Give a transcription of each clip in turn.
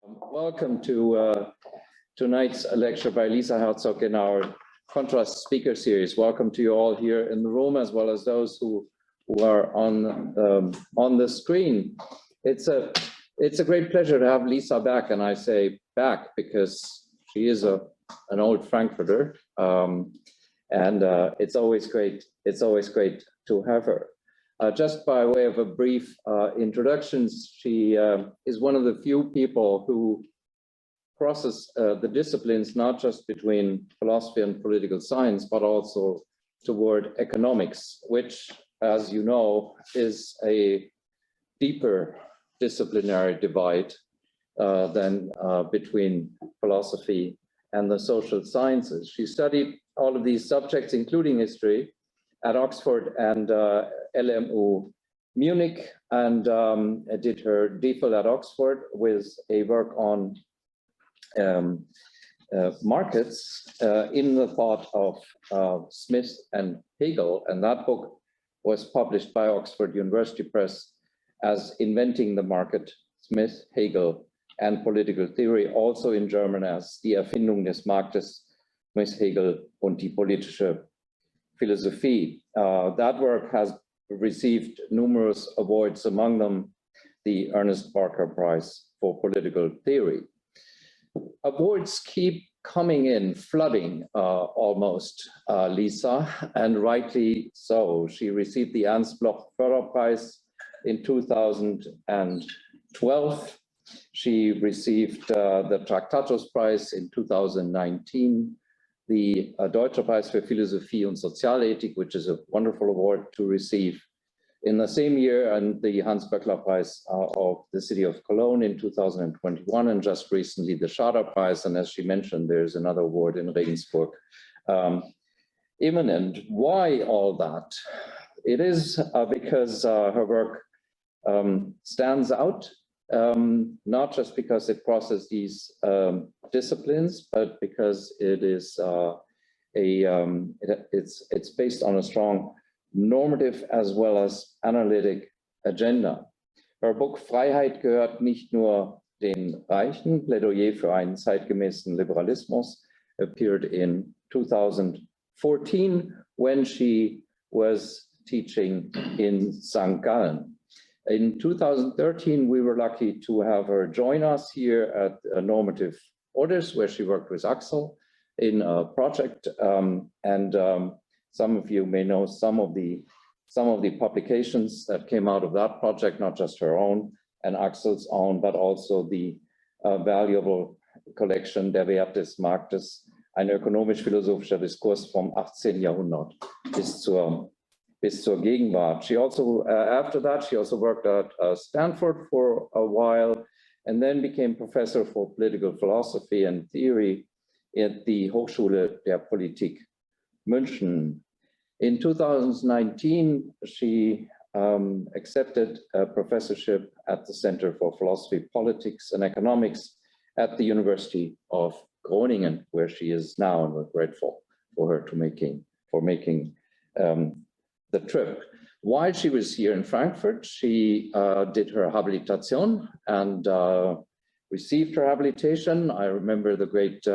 Welcome to tonight's lecture by Lisa Herzog in our ConTrust speaker series. Welcome to you all here in the room, as well as those who are on the screen. It's a great pleasure to have Lisa back, and I say back because she is an old Frankfurter, and it's always great. It's always great to have her. Just by way of a brief introduction, she is one of the few people who crosses the disciplines, not just between philosophy and political science, but also toward economics, which, as you know, is a deeper disciplinary divide than between philosophy and the social sciences. She studied all of these subjects, including history, at Oxford and LMU Munich, and did her DPhil at Oxford with a work on markets in the thought of Smith and Hegel, and that book was published by Oxford University Press as Inventing the Market, Smith, Hegel and Political Theory, also in German as Die Erfindung des Marktes, Smith, Hegel und die politische Philosophie. That work has received numerous awards, among them the Ernest Barker Prize for Political Theory. Awards keep coming in, flooding almost, Lisa, and rightly so. She received the Ernst Bloch Förderpreis in 2012. She received the Tractatus Prize in 2019. The Deutscher Preis für Philosophie und Sozialethik, which is a wonderful award to receive in the same year, and the Hans Böckler Prize of the city of Cologne in 2021, and just recently the Schader Prize. And as she mentioned, there's another award in Regensburg imminent. Why all that? It is because her work stands out, not just because it crosses these disciplines, but because it is it's based on a strong normative as well as analytic agenda. Her book Freiheit gehört nicht nur den Reichen, Plädoyer für einen zeitgemäßen Liberalismus, appeared in 2014 when she was teaching in St. Gallen. In 2013, we were lucky to have her join us here at Normative Orders, where she worked with Axel in a project, some of you may know some of the publications that came out of that project, not just her own and Axel's own, but also the valuable collection Der Wert des Marktes, ein ökonomisch-philosophischer Diskurs vom 18. Jahrhundert bis zur Gegenwart. She also, after that, she also worked at Stanford for a while, and then became professor for political philosophy and theory at the Hochschule der Politik München. In 2019, she accepted a professorship at the Center for Philosophy, Politics and Economics at the University of Groningen, where she is now, and we're grateful for her for making the trip. While she was here in Frankfurt, she did her habilitation and received her habilitation. I remember the great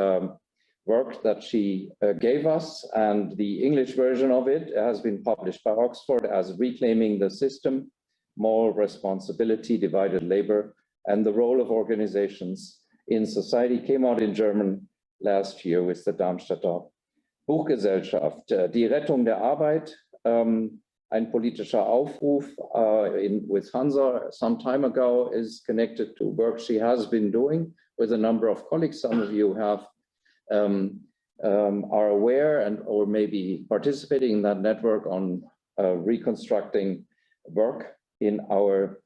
work that she gave us, and the English version of it has been published by Oxford as Reclaiming the System, Moral Responsibility, Divided Labor, and the Role of Organizations in Society. Came out in German last year with the Darmstädter Buchgesellschaft. Die Rettung der Arbeit, ein politischer Aufruf with Hansa some time ago, is connected to work she has been doing with a number of colleagues. Some of you have are aware and or maybe participating in that network on reconstructing work in our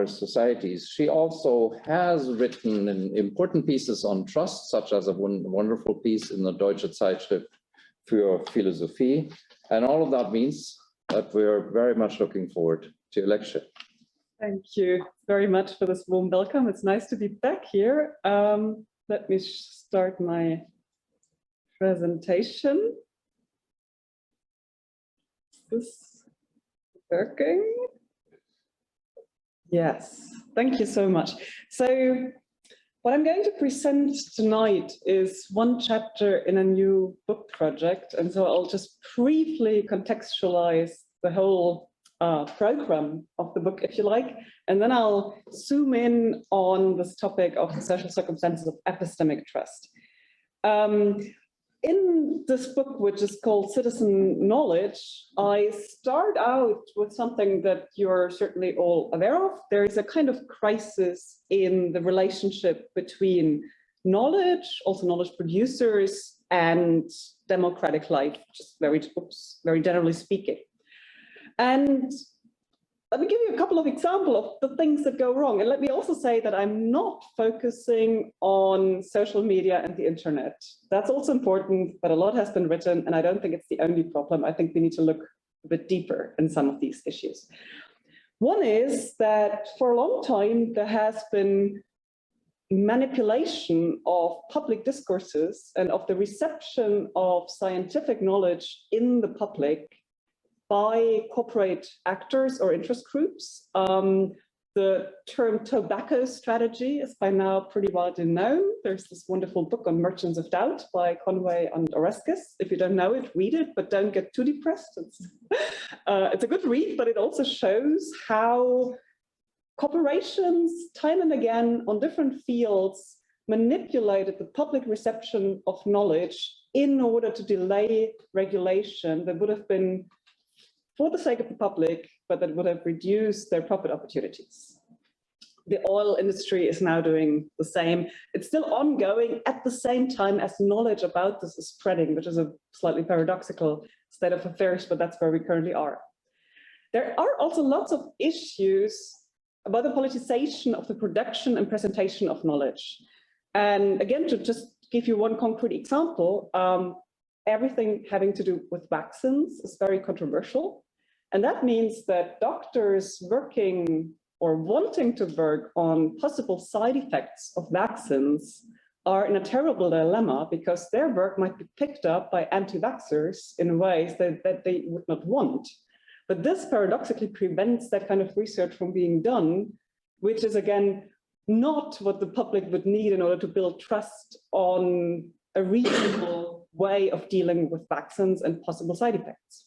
societies. She also has written important pieces on trust, such as a wonderful piece in the Deutsche Zeitschrift für Philosophie. And all of that means that we're very much looking forward to your lecture. Thank you very much for this warm welcome. It's nice to be back here. Let me start my presentation. Is this working? Yes, thank you so much. So What I'm going to present tonight is one chapter in a new book project, and so I'll just briefly contextualize the whole program of the book, if you like, and then I'll zoom in on this topic of the social circumstances of epistemic trust. In this book, which is called Citizen Knowledge, I start out with something that you're certainly all aware of. There is a kind of crisis in the relationship between knowledge, also knowledge producers, and democratic life, just very generally speaking. And let me give you a couple of examples of the things that go wrong. And let me also say that I'm not focusing on social media and the internet. That's also important, but a lot has been written, and I don't think it's the only problem. I think we need to look a bit deeper in some of these issues. One is that for a long time, there has been manipulation of public discourses and of the reception of scientific knowledge in the public by corporate actors or interest groups. The term tobacco strategy is by now pretty widely known. There's this wonderful book on Merchants of Doubt by Conway and Oreskes. If you don't know it, read it, but don't get too depressed. It's a good read, but it also shows how corporations, time and again, on different fields, manipulated the public reception of knowledge in order to delay regulation that would have been for the sake of the public, but that would have reduced their profit opportunities. The oil industry is now doing the same. It's still ongoing at the same time as knowledge about this is spreading, which is a slightly paradoxical state of affairs, but that's where we currently are. There are also lots of issues about the politicization of the production and presentation of knowledge. And again, to just give you one concrete example, everything having to do with vaccines is very controversial. And that means that doctors working or wanting to work on possible side effects of vaccines are in a terrible dilemma because their work might be picked up by anti-vaxxers in ways that they would not want. But this paradoxically prevents that kind of research from being done, which is again, not what the public would need in order to build trust on a reasonable way of dealing with vaccines and possible side effects.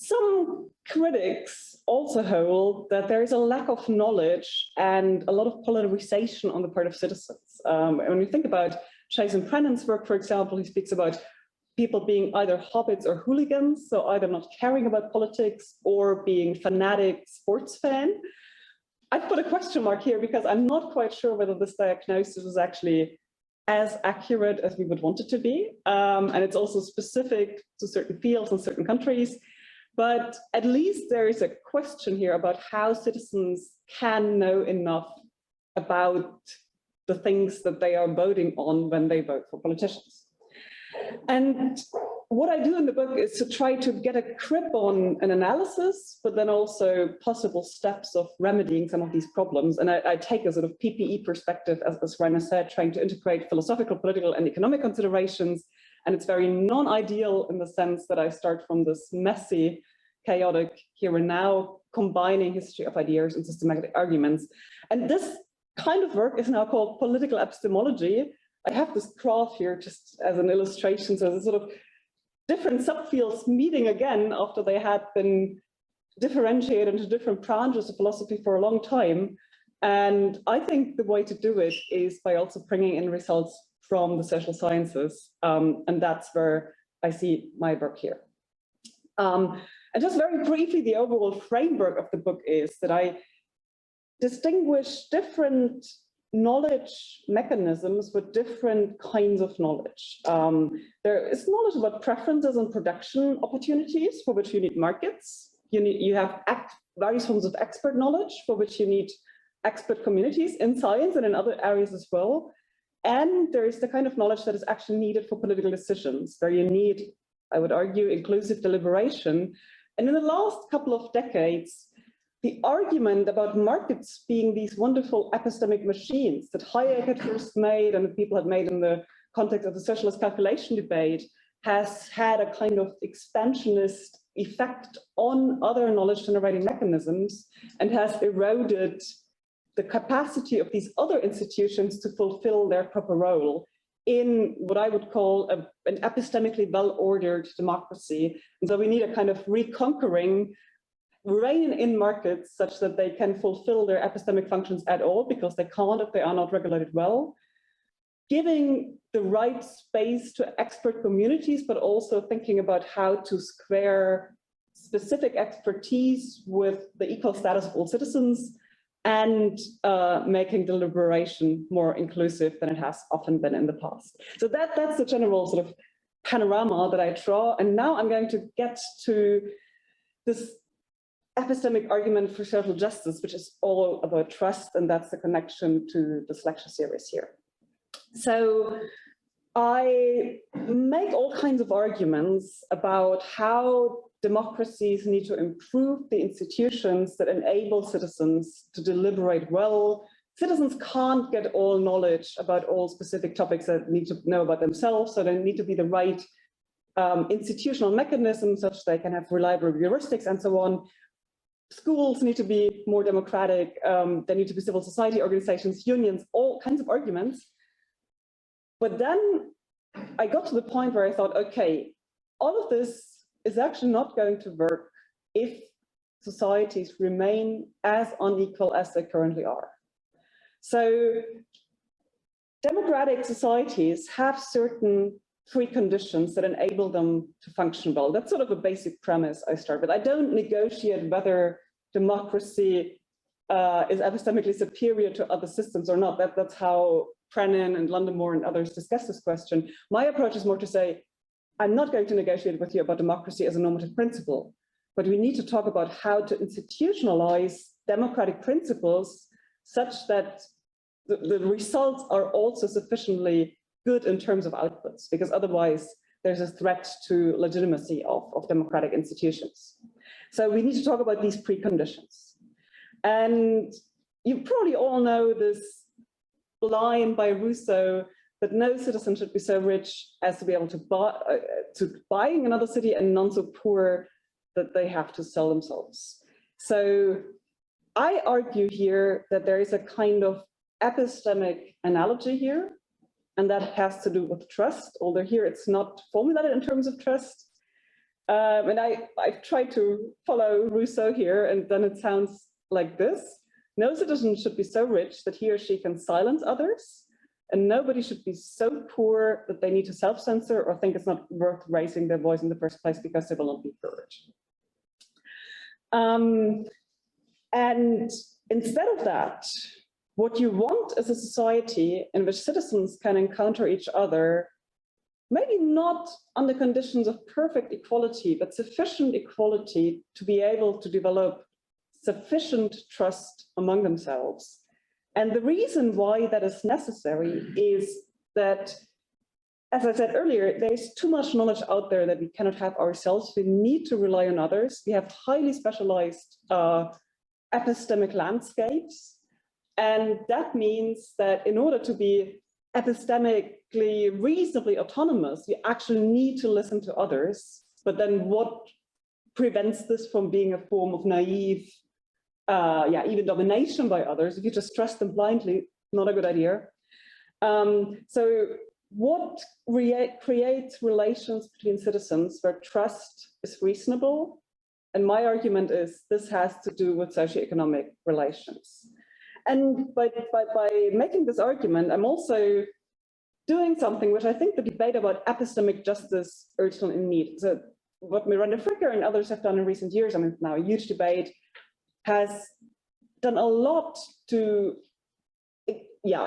Some critics also hold that there is a lack of knowledge and a lot of polarization on the part of citizens. When you think about Jason Brennan's work, for example, he speaks about people being either hobbits or hooligans, so either not caring about politics or being fanatic sports fan. I've put a question mark here because I'm not quite sure whether this diagnosis is actually as accurate as we would want it to be. And it's also specific to certain fields and certain countries. But at least there is a question here about how citizens can know enough about the things that they are voting on when they vote for politicians. And what I do in the book is to try to get a grip on an analysis, but then also possible steps of remedying some of these problems. And I take a sort of PPE perspective, as Rainer said, trying to integrate philosophical, political, and economic considerations. And it's very non-ideal in the sense that I start from this messy, chaotic here and now, combining history of ideas and systematic arguments. And this kind of work is now called political epistemology. I have this graph here just as an illustration. So there's sort of different subfields meeting again after they had been differentiated into different branches of philosophy for a long time. And I think the way to do it is by also bringing in results from the social sciences. And that's where I see my work here. And just very briefly, the overall framework of the book is that I distinguish different knowledge mechanisms with different kinds of knowledge. There is knowledge about preferences and production opportunities for which you need markets. You have various forms of expert knowledge for which you need expert communities in science and in other areas as well. And there is the kind of knowledge that is actually needed for political decisions, where you need, I would argue, inclusive deliberation. And in the last couple of decades, the argument about markets being these wonderful epistemic machines that Hayek had first made and that people had made in the context of the socialist calculation debate has had a kind of expansionist effect on other knowledge generating mechanisms and has eroded the capacity of these other institutions to fulfill their proper role in what I would call an epistemically well-ordered democracy. And so we need a kind of reconquering, rein in markets such that they can fulfill their epistemic functions at all, because they can't if they are not regulated well, giving the right space to expert communities, but also thinking about how to square specific expertise with the equal status of all citizens, and making deliberation more inclusive than it has often been in the past. So that's the general sort of panorama that I draw. And now I'm going to get to this epistemic argument for social justice, which is all about trust, and that's the connection to this lecture series here. So I make all kinds of arguments about how democracies need to improve the institutions that enable citizens to deliberate well. Citizens can't get all knowledge about all specific topics that need to know about themselves, so there need to be the right institutional mechanisms such they can have reliable heuristics and so on. Schools need to be more democratic, there need to be civil society organizations, unions, all kinds of arguments. But then I got to the point where I thought, okay, all of this is actually not going to work if societies remain as unequal as they currently are. So democratic societies have certain preconditions that enable them to function well. That's sort of a basic premise I start with. I don't negotiate whether democracy is epistemically superior to other systems or not. That's how Brennan and Londonmore and others discuss this question. My approach is more to say, I'm not going to negotiate with you about democracy as a normative principle, but we need to talk about how to institutionalize democratic principles such that the results are also sufficiently good in terms of outputs, because otherwise there's a threat to legitimacy of democratic institutions. So we need to talk about these preconditions. And you probably all know this line by Rousseau that no citizen should be so rich as to be able to buying another city, and none so poor that they have to sell themselves. So I argue here that there is a kind of epistemic analogy here, and that has to do with trust, although here it's not formulated in terms of trust. And I've tried to follow Rousseau here, and then it sounds like this. No citizen should be so rich that he or she can silence others, and nobody should be so poor that they need to self-censor or think it's not worth raising their voice in the first place because they will not be heard. And instead of that, what you want is a society in which citizens can encounter each other, maybe not under conditions of perfect equality, but sufficient equality to be able to develop sufficient trust among themselves. And the reason why that is necessary is that, as I said earlier, there's too much knowledge out there that we cannot have ourselves. We need to rely on others. We have highly specialized epistemic landscapes. And that means that in order to be epistemically reasonably autonomous, we actually need to listen to others. But then what prevents this from being a form of naive, even domination by others? If you just trust them blindly, not a good idea. So what creates relations between citizens where trust is reasonable? And my argument is this has to do with socioeconomic relations. And by making this argument, I'm also doing something which I think the debate about epistemic justice urgently needs. So what Miranda Fricker and others have done in recent years, I mean, now a huge debate, has done a lot to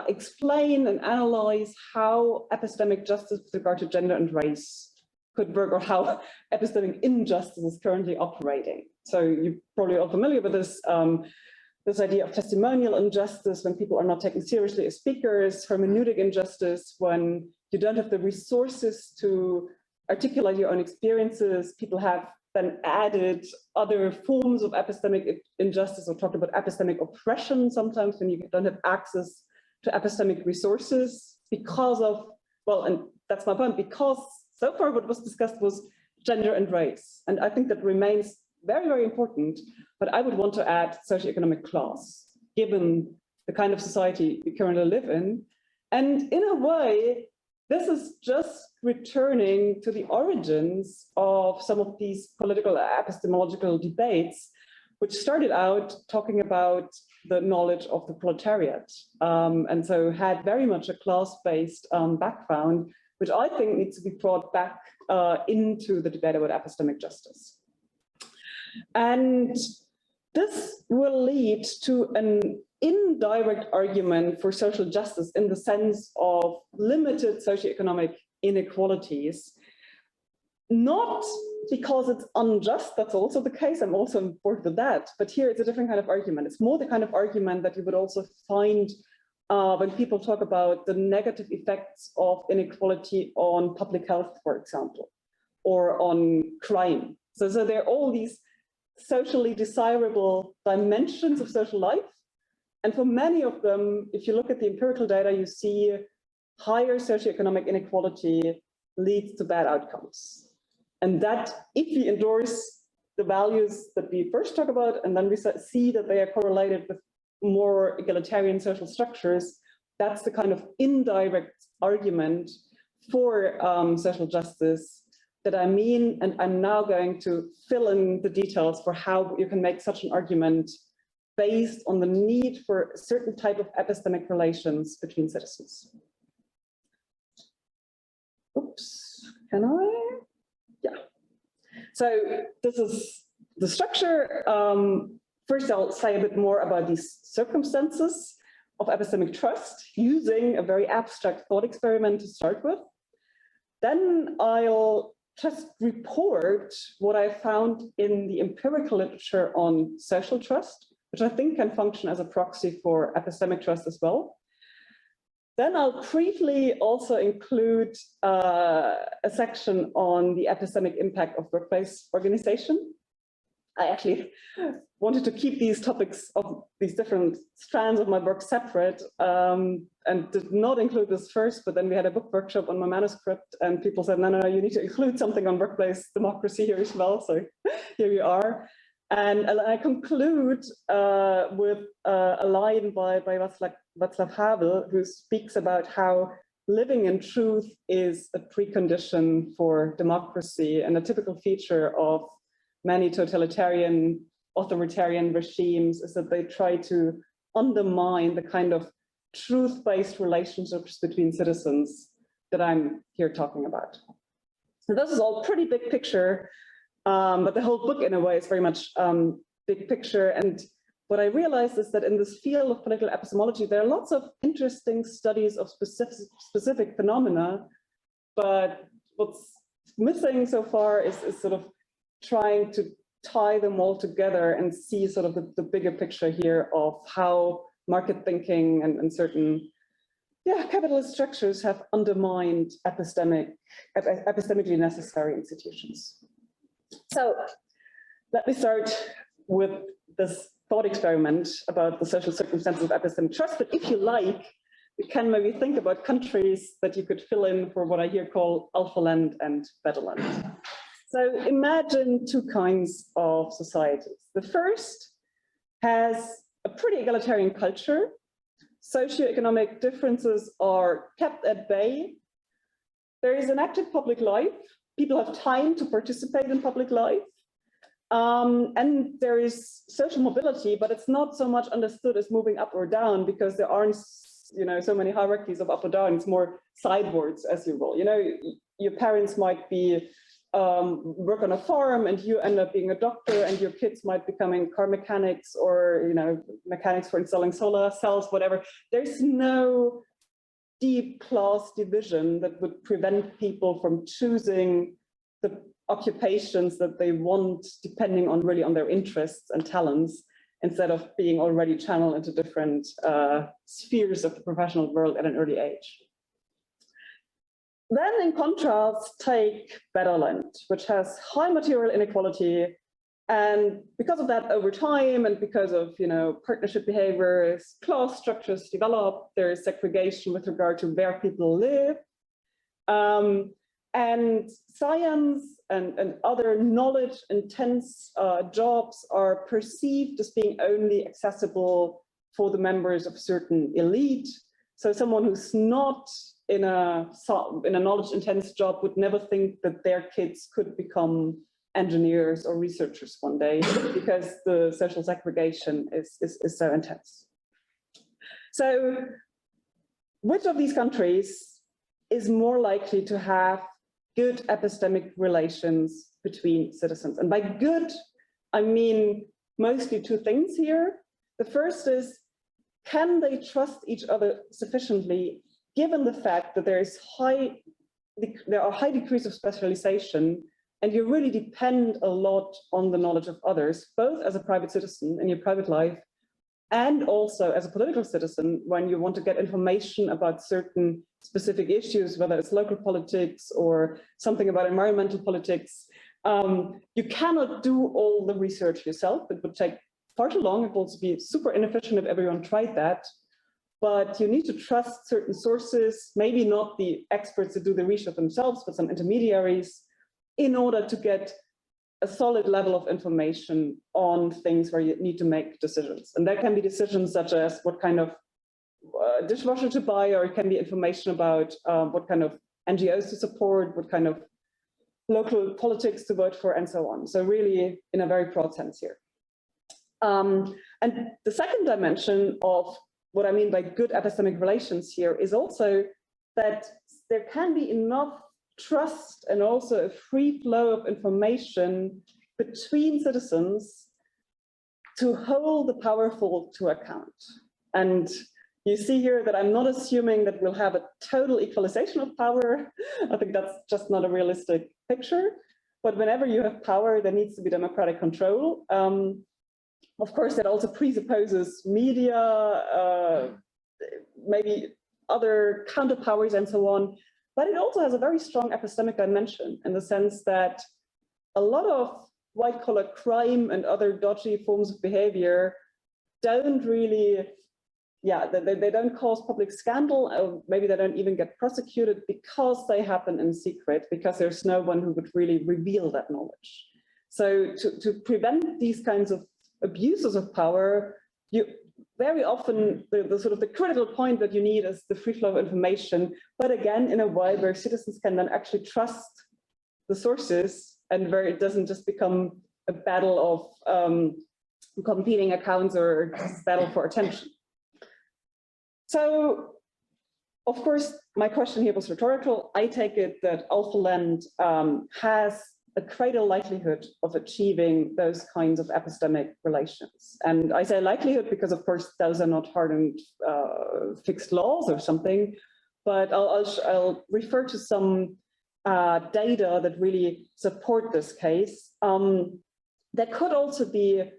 explain and analyze how epistemic justice with regard to gender and race could work, or how epistemic injustice is currently operating. So you're probably all familiar with this, this idea of testimonial injustice, when people are not taken seriously as speakers, hermeneutic injustice, when you don't have the resources to articulate your own experiences. People have then added other forms of epistemic injustice, or talked about epistemic oppression sometimes, when you don't have access to epistemic resources because of, well, and that's my point, because so far what was discussed was gender and race. And I think that remains very, very important, but I would want to add socioeconomic class, given the kind of society we currently live in. And in a way, this is just returning to the origins of some of these political epistemological debates, which started out talking about the knowledge of the proletariat, and so had very much a class-based background, which I think needs to be brought back into the debate about epistemic justice. And this will lead to an indirect argument for social justice in the sense of limited socioeconomic inequalities, not because it's unjust, that's also the case, I'm also on board with that, but here it's a different kind of argument. It's more the kind of argument that you would also find when people talk about the negative effects of inequality on public health, for example, or on crime. So there are all these socially desirable dimensions of social life. And for many of them, if you look at the empirical data, you see higher socioeconomic inequality leads to bad outcomes. And that, if we endorse the values that we first talk about, and then we see that they are correlated with more egalitarian social structures, that's the kind of indirect argument for social justice that I mean, and I'm now going to fill in the details for how you can make such an argument based on the need for a certain type of epistemic relations between citizens. Oops, can I? Yeah. So this is the structure. First, I'll say a bit more about these circumstances of epistemic trust using a very abstract thought experiment to start with. Then I'll just report what I found in the empirical literature on social trust, which I think can function as a proxy for epistemic trust as well. Then I'll briefly also include a section on the epistemic impact of workplace organization. I actually wanted to keep these topics of these different strands of my work separate and did not include this first, but then we had a book workshop on my manuscript and people said, no, you need to include something on workplace democracy here as well. So here we are. And I conclude with a line by Václav Havel, who speaks about how living in truth is a precondition for democracy, and a typical feature of many totalitarian, authoritarian regimes is that they try to undermine the kind of truth-based relationships between citizens that I'm here talking about. So this is all pretty big picture, but the whole book in a way is very much big picture. And what I realized is that in this field of political epistemology, there are lots of interesting studies of specific phenomena, but what's missing so far is sort of trying to tie them all together and see sort of the bigger picture here of how market thinking and certain capitalist structures have undermined epistemically necessary institutions. So let me start with this thought experiment about the social circumstances of epistemic trust. But if you like, you can maybe think about countries that you could fill in for what I here call Alpha Land and Beta Land. So imagine two kinds of societies. The first has a pretty egalitarian culture. Socioeconomic differences are kept at bay. There is an active public life. People have time to participate in public life. And there is social mobility, but it's not so much understood as moving up or down because there aren't, so many hierarchies of up or down. It's more sidewards, as you will. Your parents might be work on a farm and you end up being a doctor, and your kids might becoming car mechanics or mechanics for installing solar cells, whatever. There's no deep class division that would prevent people from choosing the occupations that they want depending on really on their interests and talents, instead of being already channeled into different spheres of the professional world at an early age. Then in contrast, take Beta Land, which has high material inequality. And because of that, over time, and because of partnership behaviors, class structures develop, there is segregation with regard to where people live. And science and other knowledge-intense jobs are perceived as being only accessible for the members of certain elite. So someone who's not in a knowledge-intense job would never think that their kids could become engineers or researchers one day because the social segregation is so intense. So which of these countries is more likely to have good epistemic relations between citizens? And by good, I mean mostly two things here. The first is, can they trust each other sufficiently, given the fact that there are high degrees of specialization, and you really depend a lot on the knowledge of others, both as a private citizen in your private life, and also as a political citizen when you want to get information about certain specific issues, whether it's local politics or something about environmental politics. You cannot do all the research yourself. It would take far too long. It would also be super inefficient if everyone tried that. But you need to trust certain sources, maybe not the experts that do the research themselves, but some intermediaries, in order to get a solid level of information on things where you need to make decisions. And that can be decisions such as what kind of dishwasher to buy, or it can be information about what kind of NGOs to support, what kind of local politics to vote for, and so on. So really in a very broad sense here. And the second dimension of what I mean by good epistemic relations here is also that there can be enough trust and also a free flow of information between citizens to hold the powerful to account. And you see here that I'm not assuming that we'll have a total equalization of power. I think that's just not a realistic picture. But whenever you have power, there needs to be democratic control. Of course, that also presupposes media, maybe other counterpowers and so on. But it also has a very strong epistemic dimension in the sense that a lot of white-collar crime and other dodgy forms of behavior don't really, they don't cause public scandal, or maybe they don't even get prosecuted because they happen in secret, because there's no one who would really reveal that knowledge. So to prevent these kinds of abuses of power, you very often the sort of the critical point that you need is the free flow of information, but again in a way where citizens can then actually trust the sources, and where it doesn't just become a battle of competing accounts or just a battle for attention. So of course my question here was rhetorical. I take it that AlphaLand has a greater likelihood of achieving those kinds of epistemic relations. And I say likelihood because, of course, those are not hard and fixed laws or something, but I'll refer to some data that really support this case. There could also be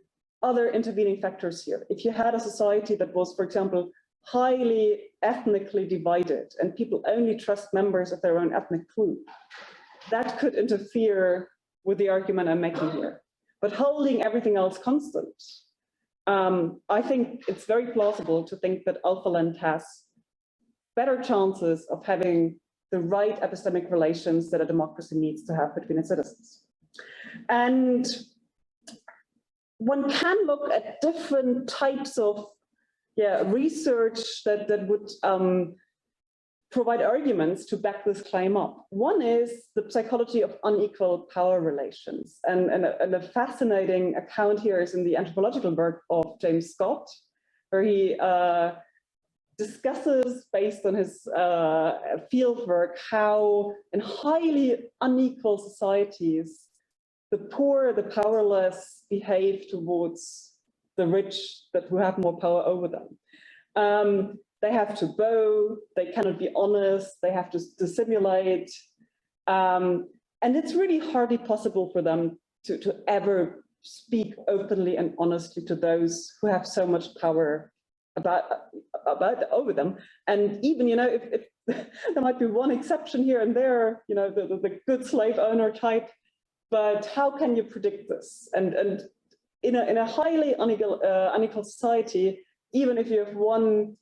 other intervening factors here. If you had a society that was, for example, highly ethnically divided and people only trust members of their own ethnic group, that could interfere with the argument I'm making here. But holding everything else constant, I think it's very plausible to think that AlphaLand has better chances of having the right epistemic relations that a democracy needs to have between its citizens. And one can look at different types of research that would provide arguments to back this claim up. One is the psychology of unequal power relations. And a fascinating account here is in the anthropological work of James Scott, where he discusses, based on his field work, how in highly unequal societies, the poor, the powerless behave towards the rich who have more power over them. They have to bow, they cannot be honest, they have to dissimulate. And it's really hardly possible for them to ever speak openly and honestly to those who have so much power over them. And even, if there might be one exception here and there, the good slave owner type, but how can you predict this? And in a highly unequal society, even if you have one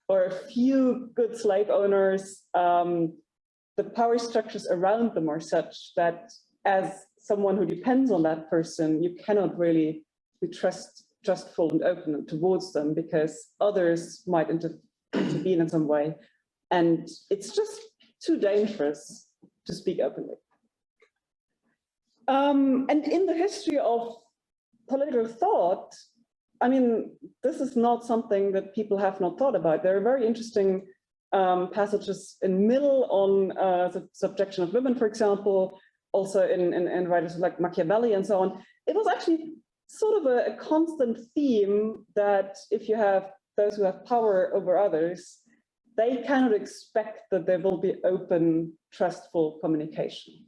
or a few good slave owners, the power structures around them are such that as someone who depends on that person, you cannot really trust trustful and open towards them because others might intervene in some way. And it's just too dangerous to speak openly. And in the history of political thought, I mean, this is not something that people have not thought about. There are very interesting passages in Mill on the subjection of women, for example, also in writers like Machiavelli and so on. It was actually sort of a constant theme that if you have those who have power over others, they cannot expect that there will be open, trustful communication.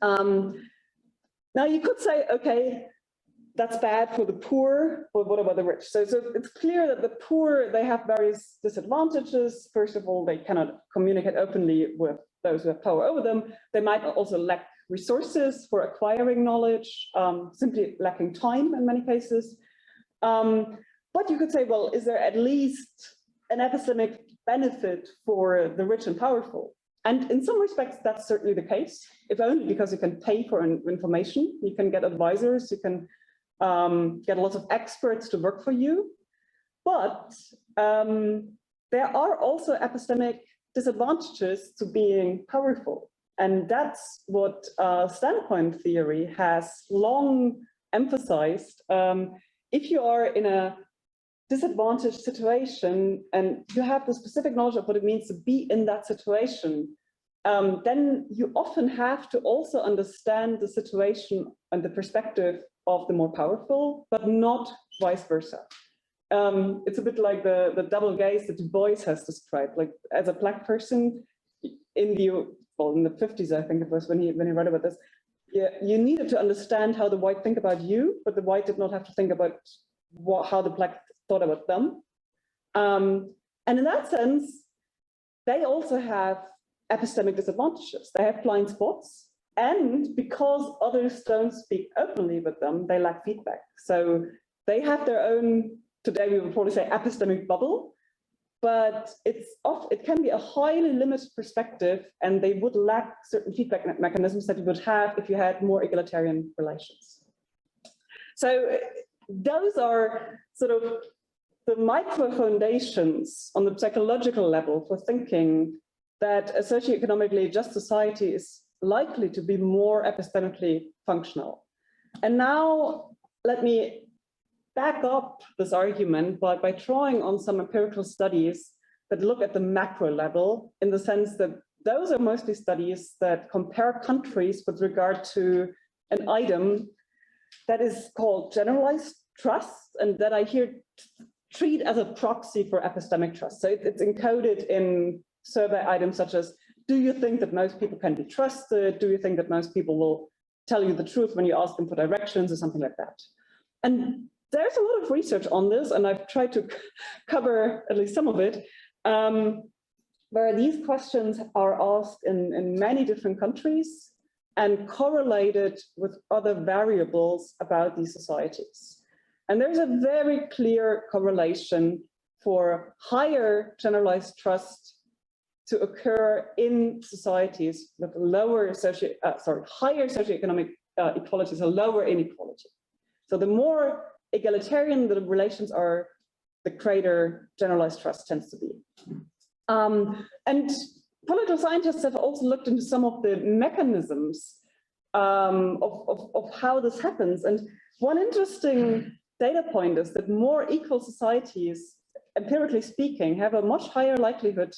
Now you could say, okay, that's bad for the poor, but what about the rich? So it's clear that the poor, they have various disadvantages. First of all, they cannot communicate openly with those who have power over them. They might also lack resources for acquiring knowledge, simply lacking time in many cases. But you could say, well, is there at least an epistemic benefit for the rich and powerful? And in some respects, that's certainly the case, if only because you can pay for information, you can get advisors, you can get lots of experts to work for you. But there are also epistemic disadvantages to being powerful. And that's what standpoint theory has long emphasized. If you are in a disadvantaged situation and you have the specific knowledge of what it means to be in that situation, then you often have to also understand the situation and the perspective of the more powerful, but not vice versa. It's a bit like the double gaze that Du Bois has described. Like as a Black person in the 50s, I think it was when he wrote about this, you needed to understand how the white think about you, but the white did not have to think about how the Black thought about them. And in that sense, they also have epistemic disadvantages. They have blind spots. And because others don't speak openly with them, they lack feedback. So they have their own, today we would probably say epistemic bubble, but it can be a highly limited perspective, and they would lack certain feedback mechanisms that you would have if you had more egalitarian relations. So those are sort of the micro foundations on the psychological level for thinking that a socioeconomically just society is likely to be more epistemically functional. And now let me back up this argument by drawing on some empirical studies that look at the macro level, in the sense that those are mostly studies that compare countries with regard to an item that is called generalized trust, and that I here treat as a proxy for epistemic trust. So it's encoded in survey items such as, do you think that most people can be trusted? Do you think that most people will tell you the truth when you ask them for directions, or something like that? And there's a lot of research on this, and I've tried to cover at least some of it, where these questions are asked in many different countries and correlated with other variables about these societies. And there's a very clear correlation for higher generalized trust to occur in societies with higher socioeconomic equalities, or lower inequality. So the more egalitarian the relations are, the greater generalized trust tends to be. And political scientists have also looked into some of the mechanisms of how this happens. And one interesting data point is that more equal societies, empirically speaking, have a much higher likelihood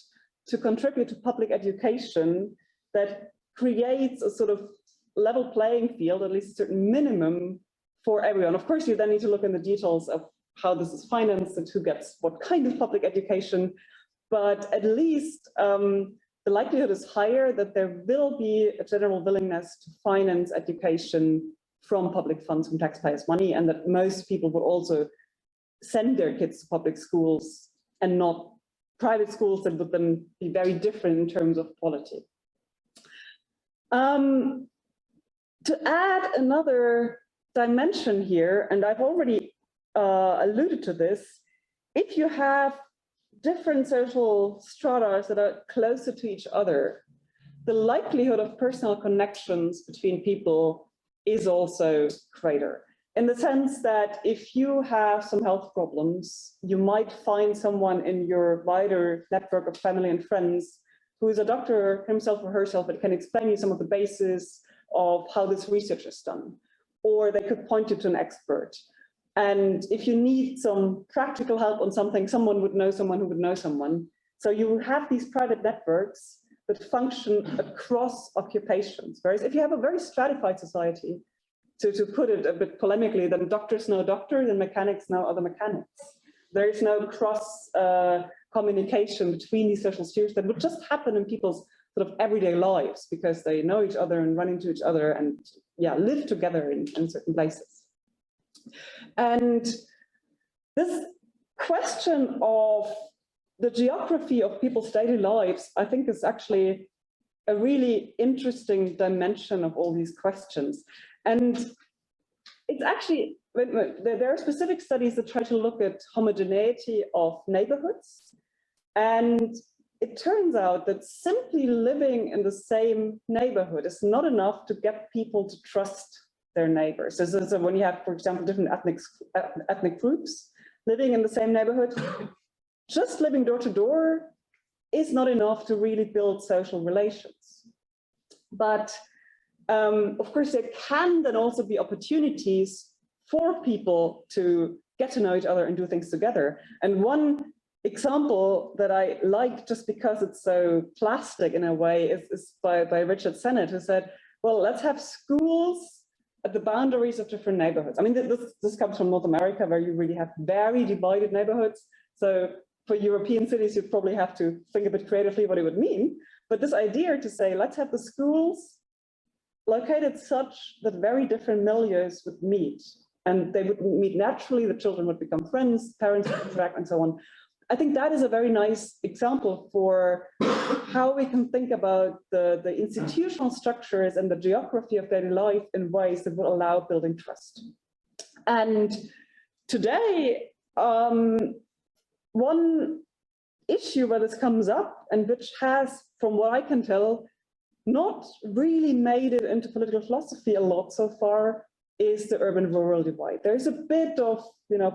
to contribute to public education that creates a sort of level playing field, at least a certain minimum for everyone. Of course, you then need to look in the details of how this is financed and who gets what kind of public education, but at least the likelihood is higher that there will be a general willingness to finance education from public funds, from taxpayers' money, and that most people will also send their kids to public schools and not private schools that would then be very different in terms of quality. To add another dimension here, and I've already alluded to this, if you have different social strata that are closer to each other, the likelihood of personal connections between people is also greater. in the sense that if you have some health problems, you might find someone in your wider network of family and friends who is a doctor himself or herself, but can explain you some of the basis of how this research is done. Or they could point you to an expert. And if you need some practical help on something, someone would know someone who would know someone. So you have these private networks that function across occupations. Whereas if you have a very stratified society, to put it a bit polemically, then doctors know doctors and mechanics know other mechanics. There is no cross communication between these social spheres that would just happen in people's sort of everyday lives because they know each other and run into each other and live together in certain places. And this question of the geography of people's daily lives, I think, is actually a really interesting dimension of all these questions. And it's actually, there are specific studies that try to look at homogeneity of neighborhoods. And it turns out that simply living in the same neighborhood is not enough to get people to trust their neighbors. So when you have, for example, different ethnic groups living in the same neighborhood, just living door to door is not enough to really build social relations. But of course, there can then also be opportunities for people to get to know each other and do things together. And one example that I like, just because it's so plastic in a way, is by Richard Sennett, who said, well, let's have schools at the boundaries of different neighborhoods. I mean, this comes from North America, where you really have very divided neighborhoods. So for European cities, you probably have to think a bit creatively what it would mean. But this idea to say, let's have the schools located such that very different milieus would meet, and they would meet naturally, the children would become friends, parents would interact, and so on. I think that is a very nice example for how we can think about the institutional structures and the geography of daily life in ways that will allow building trust. And today, one issue where this comes up, and which has, from what I can tell, not really made it into political philosophy a lot so far, is the urban-rural divide. There's a bit of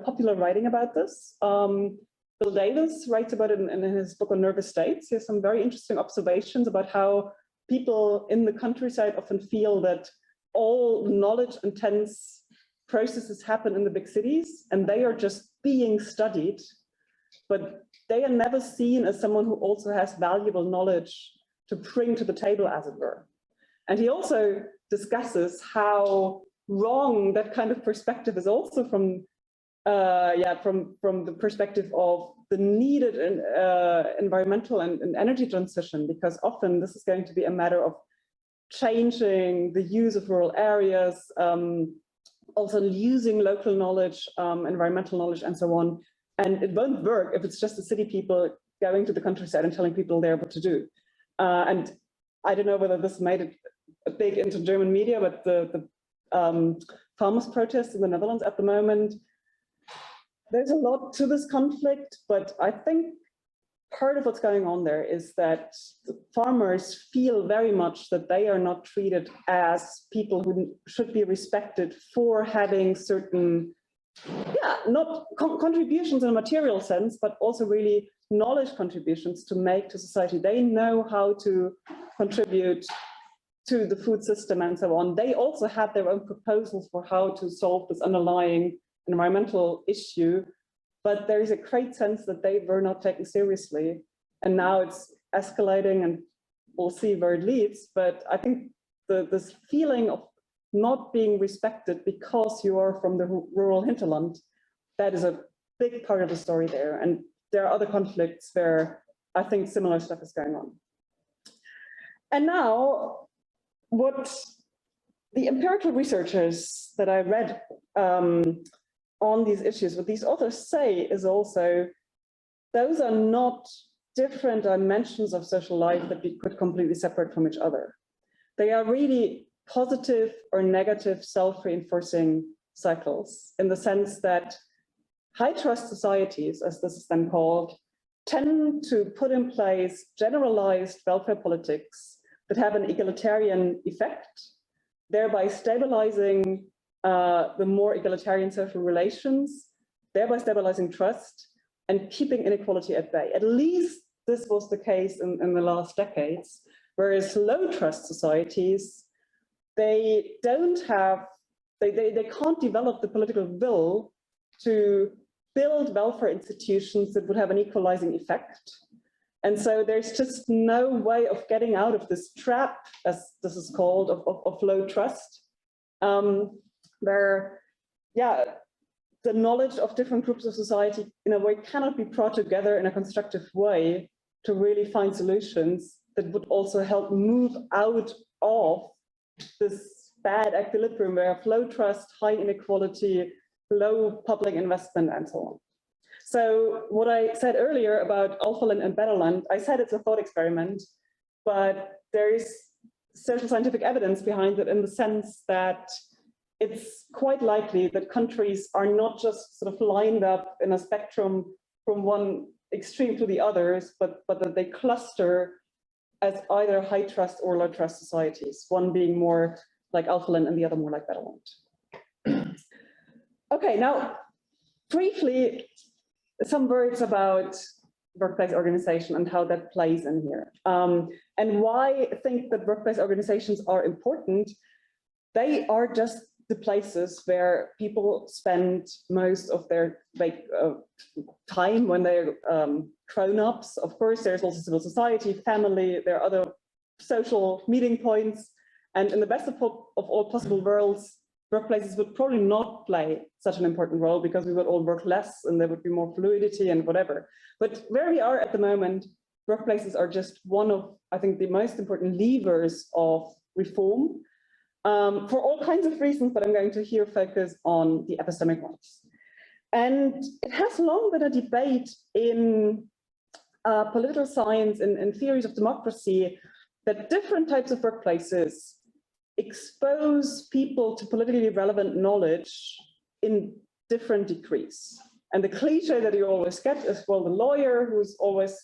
popular writing about this. Bill Davis writes about it in his book on nervous states. He has some very interesting observations about how people in the countryside often feel that all knowledge-intense processes happen in the big cities, and they are just being studied, but they are never seen as someone who also has valuable knowledge to bring to the table, as it were. And he also discusses how wrong that kind of perspective is also from the perspective of the needed environmental and energy transition, because often this is going to be a matter of changing the use of rural areas, also using local knowledge, environmental knowledge, and so on. And it won't work if it's just the city people going to the countryside and telling people there what to do. And I don't know whether this made it big into German media, but the farmers' protests in the Netherlands at the moment, there's a lot to this conflict, but I think part of what's going on there is that the farmers feel very much that they are not treated as people who should be respected for having certain, not contributions in a material sense, but also really knowledge contributions to make to society. They know how to contribute to the food system and so on. They also had their own proposals for how to solve this underlying environmental issue, but there is a great sense that they were not taken seriously. And now it's escalating, and we'll see where it leads. But I think this feeling of not being respected because you are from the rural hinterland, that is a big part of the story there. And there are other conflicts where I think similar stuff is going on. And now, what the empirical researchers that I read on these issues, what these authors say is also, those are not different dimensions of social life that we could completely separate from each other. They are really positive or negative self-reinforcing cycles, in the sense that high trust societies, as this is then called, tend to put in place generalized welfare politics that have an egalitarian effect, thereby stabilizing the more egalitarian social relations, thereby stabilizing trust and keeping inequality at bay. At least this was the case in the last decades, whereas low trust societies, they don't have, they can't develop the political will to build welfare institutions that would have an equalizing effect. And so there's just no way of getting out of this trap, as this is called, of low trust, where, yeah, the knowledge of different groups of society in a way cannot be brought together in a constructive way to really find solutions that would also help move out of this bad equilibrium where low trust, high inequality, low public investment, and so on. So what I said earlier about Alpha Land and Better Land, I said it's a thought experiment, but there is social scientific evidence behind it in the sense that it's quite likely that countries are not just sort of lined up in a spectrum from one extreme to the others, but that they cluster as either high trust or low trust societies, one being more like Alpha Land and the other more like Better Land. Okay, now briefly, some words about workplace organization and how that plays in here. And why I think that workplace organizations are important. They are just the places where people spend most of their time when they're grown-ups. Of course, there's also civil society, family, there are other social meeting points. And in the best of all possible worlds, workplaces would probably not play such an important role because we would all work less and there would be more fluidity and whatever. But where we are at the moment, workplaces are just one of, I think, the most important levers of reform for all kinds of reasons, but I'm going to here focus on the epistemic ones. And it has long been a debate in political science and theories of democracy that different types of workplaces expose people to politically relevant knowledge in different degrees. And the cliche that you always get is, well, the lawyer who's always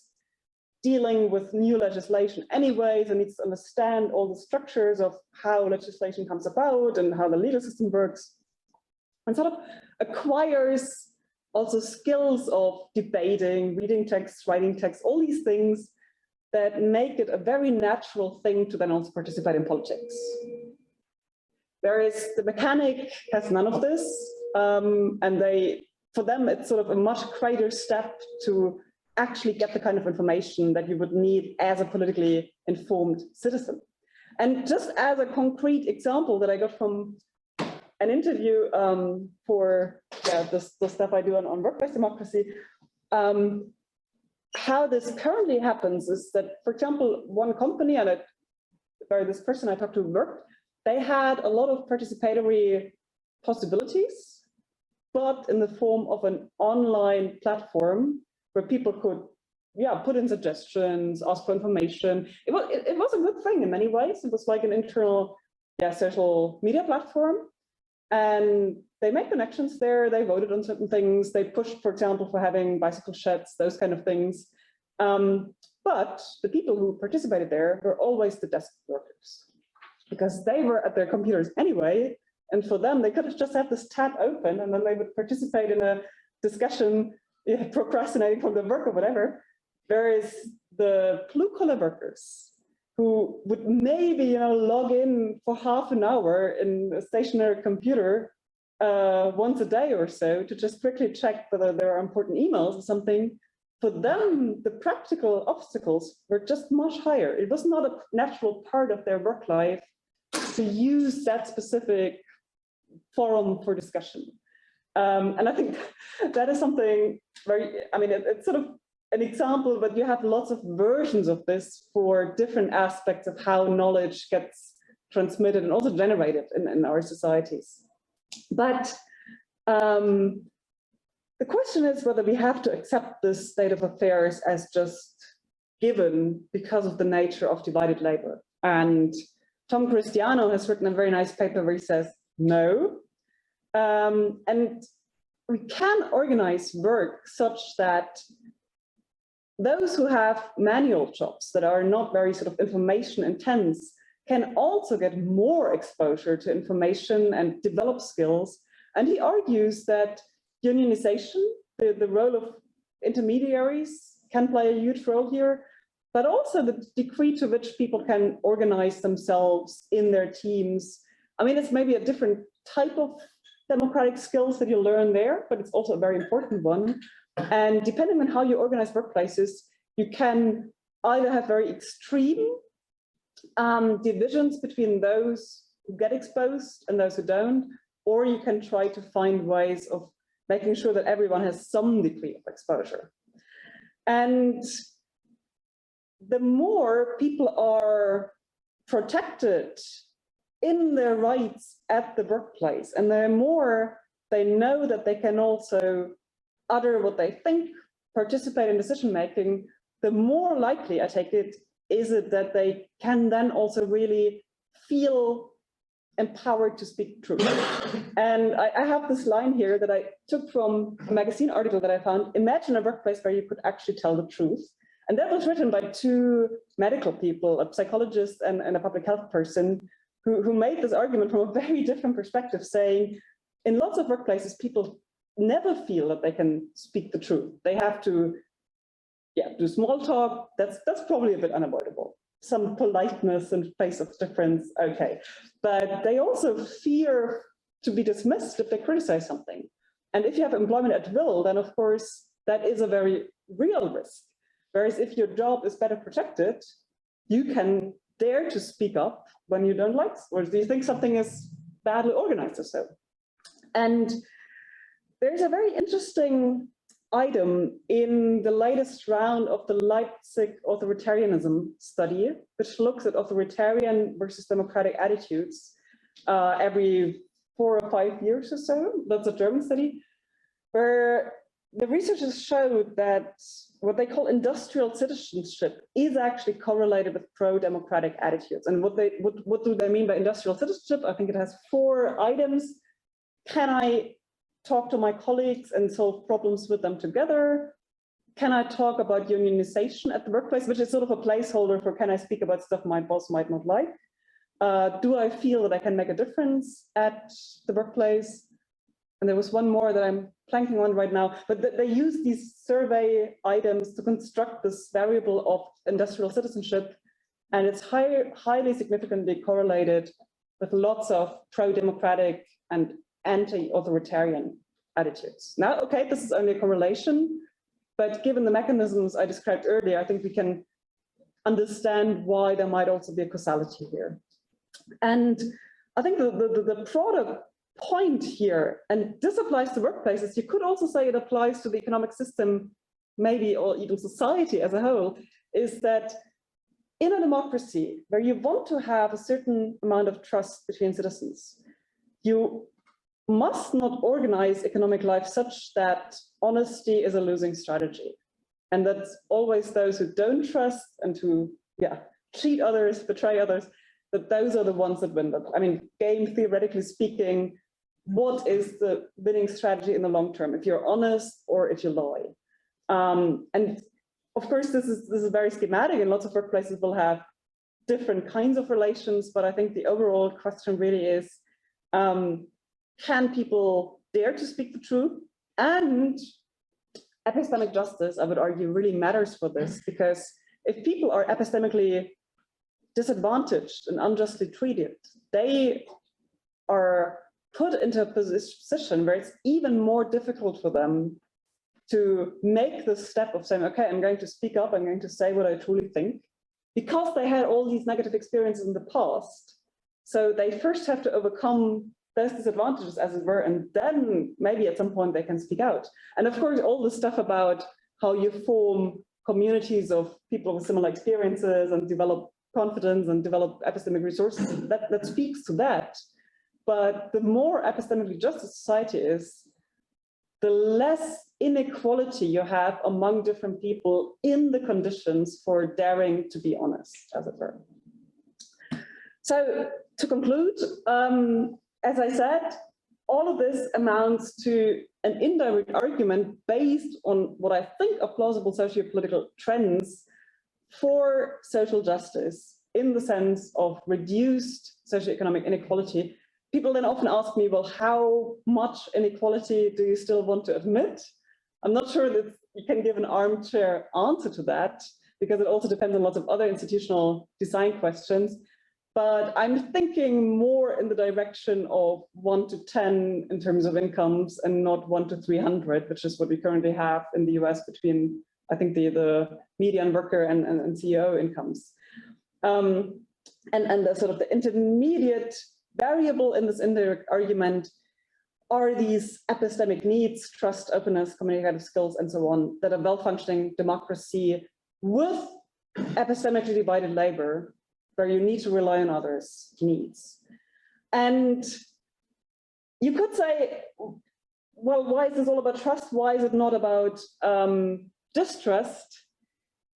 dealing with new legislation anyways and needs to understand all the structures of how legislation comes about and how the legal system works, and sort of acquires also skills of debating, reading texts, writing texts, all these things that make it a very natural thing to then also participate in politics. Whereas the mechanic has none of this, and for them, it's sort of a much greater step to actually get the kind of information that you would need as a politically informed citizen. And just as a concrete example that I got from an interview for the stuff I do on workplace democracy, how this currently happens is that, for example, one company, and where this person I talked to worked, they had a lot of participatory possibilities, but in the form of an online platform where people could, put in suggestions, ask for information. It was a good thing in many ways. It was like an internal, social media platform, and they made connections there. They voted on certain things. They pushed, for example, for having bicycle sheds, those kind of things. But the people who participated there were always the desk workers, because they were at their computers anyway. And for them, they could have just had this tab open and then they would participate in a discussion, procrastinating from the work or whatever. Whereas the blue-collar workers who would maybe log in for half an hour in a stationary computer once a day or so to just quickly check whether there are important emails or something, for them, the practical obstacles were just much higher. It was not a natural part of their work life to use that specific forum for discussion. And I think that is something very, it's sort of an example, but you have lots of versions of this for different aspects of how knowledge gets transmitted and also generated in our societies. But the question is whether we have to accept this state of affairs as just given because of the nature of divided labor. And Tom Cristiano has written a very nice paper where he says, no. And we can organize work such that those who have manual jobs that are not very sort of information intense can also get more exposure to information and develop skills. And he argues that unionization, the role of intermediaries, can play a huge role here, but also the degree to which people can organize themselves in their teams. I mean, it's maybe a different type of democratic skills that you learn there, but it's also a very important one. And depending on how you organize workplaces, you can either have very extreme divisions between those who get exposed and those who don't, or you can try to find ways of making sure that everyone has some degree of exposure. And the more people are protected in their rights at the workplace, and the more they know that they can also utter what they think, participate in decision-making, the more likely, I take it, is it that they can then also really feel empowered to speak truth. And I have this line here that I took from a magazine article that I found. Imagine a workplace where you could actually tell the truth. And that was written by two medical people, a psychologist and a public health person, who made this argument from a very different perspective, saying in lots of workplaces, people never feel that they can speak the truth. They have to do small talk. That's probably a bit unavoidable. Some politeness in face of difference, okay. But they also fear to be dismissed if they criticize something. And if you have employment at will, then of course, that is a very real risk. Whereas if your job is better protected, you can dare to speak up when you don't like, or do you think something is badly organized or so. And there's a very interesting item in the latest round of the Leipzig authoritarianism study, which looks at authoritarian versus democratic attitudes every 4 or 5 years or so. That's a German study, where the researchers showed that what they call industrial citizenship is actually correlated with pro-democratic attitudes. And what do they mean by industrial citizenship? I think it has 4 items. Can I talk to my colleagues and solve problems with them together? Can I talk about unionization at the workplace, which is sort of a placeholder for can I speak about stuff my boss might not like? Do I feel that I can make a difference at the workplace? And there was one more that I'm planking on right now, but they use these survey items to construct this variable of industrial citizenship. And it's highly significantly correlated with lots of pro-democratic and anti-authoritarian attitudes. Now, okay, this is only a correlation, but given the mechanisms I described earlier, I think we can understand why there might also be a causality here. And I think the broader point here, and this applies to workplaces, you could also say it applies to the economic system, maybe, or even society as a whole, is that in a democracy where you want to have a certain amount of trust between citizens, you must not organize economic life such that honesty is a losing strategy. And that's always those who don't trust and who cheat others, betray others, that those are the ones that win. I mean, game theoretically speaking, what is the winning strategy in the long term, if you're honest or if you lie? And of course, this is very schematic, and lots of workplaces will have different kinds of relations, but I think the overall question really is, can people dare to speak the truth? And epistemic justice, I would argue, really matters for this, because if people are epistemically disadvantaged and unjustly treated, they are put into a position where it's even more difficult for them to make the step of saying, okay, I'm going to speak up, I'm going to say what I truly think, because they had all these negative experiences in the past. So they first have to overcome those disadvantages, as it were, and then maybe at some point they can speak out. And of course, all the stuff about how you form communities of people with similar experiences and develop confidence and develop epistemic resources, that speaks to that. But the more epistemically just a society is, the less inequality you have among different people in the conditions for daring to be honest, as it were. So to conclude, as I said, all of this amounts to an indirect argument based on what I think are plausible socio-political trends for social justice. in the sense of reduced socioeconomic inequality, people then often ask me, well, how much inequality do you still want to admit? I'm not sure that you can give an armchair answer to that, because it also depends on lots of other institutional design questions. But I'm thinking more in the direction of 1 to 10 in terms of incomes and not 1 to 300, which is what we currently have in the US between, I think, the median worker and CEO incomes. And the sort of the intermediate variable in this indirect argument are these epistemic needs, trust, openness, communicative skills, and so on, that a well-functioning democracy with epistemically divided labor, where you need to rely on others' needs. And you could say, well, why is this all about trust? Why is it not about distrust?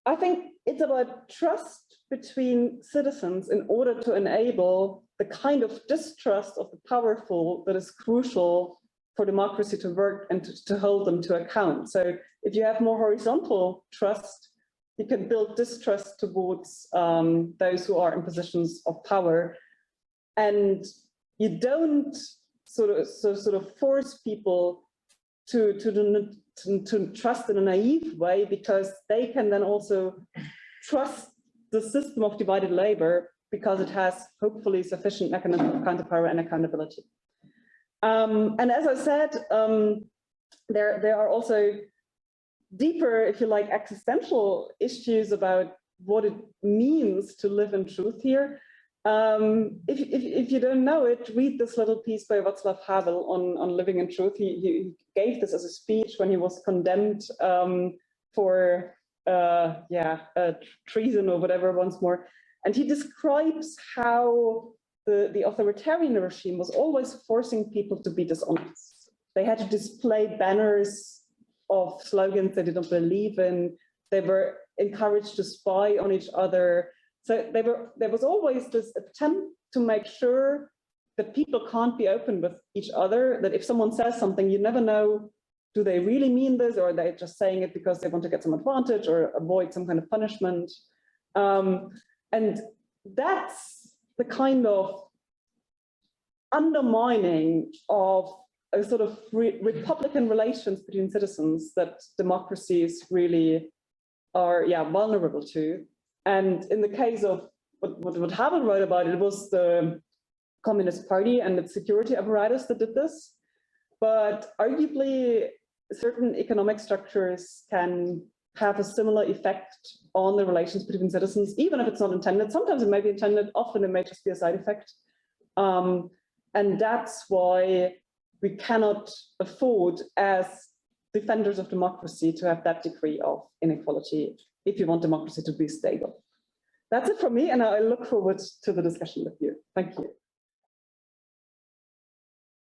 I think it's about trust between citizens in order to enable the kind of distrust of the powerful that is crucial for democracy to work and to hold them to account. So if you have more horizontal trust, you can build distrust towards those who are in positions of power, and you don't sort of force people to trust in a naive way, because they can then also trust the system of divided labor because it has hopefully sufficient mechanism of counterpower and accountability. And as I said, there are also deeper, if you like, existential issues about what it means to live in truth here. If you don't know it, read this little piece by Václav Havel on living in truth. He gave this as a speech when he was condemned for treason or whatever once more. And he describes how the authoritarian regime was always forcing people to be dishonest. They had to display banners of slogans they didn't believe in. They were encouraged to spy on each other. So there was always this attempt to make sure that people can't be open with each other, that if someone says something, you never know, do they really mean this, or are they just saying it because they want to get some advantage or avoid some kind of punishment? And that's the kind of undermining of a sort of republican relations between citizens that democracies really are vulnerable to. And in the case of what Havel wrote about, it was the Communist Party and its security apparatus that did this. But arguably, certain economic structures can have a similar effect on the relations between citizens, even if it's not intended. Sometimes it may be intended, often it may just be a side effect. And that's why we cannot afford, as defenders of democracy, to have that degree of inequality if you want democracy to be stable. That's it from me, and I look forward to the discussion with you. Thank you.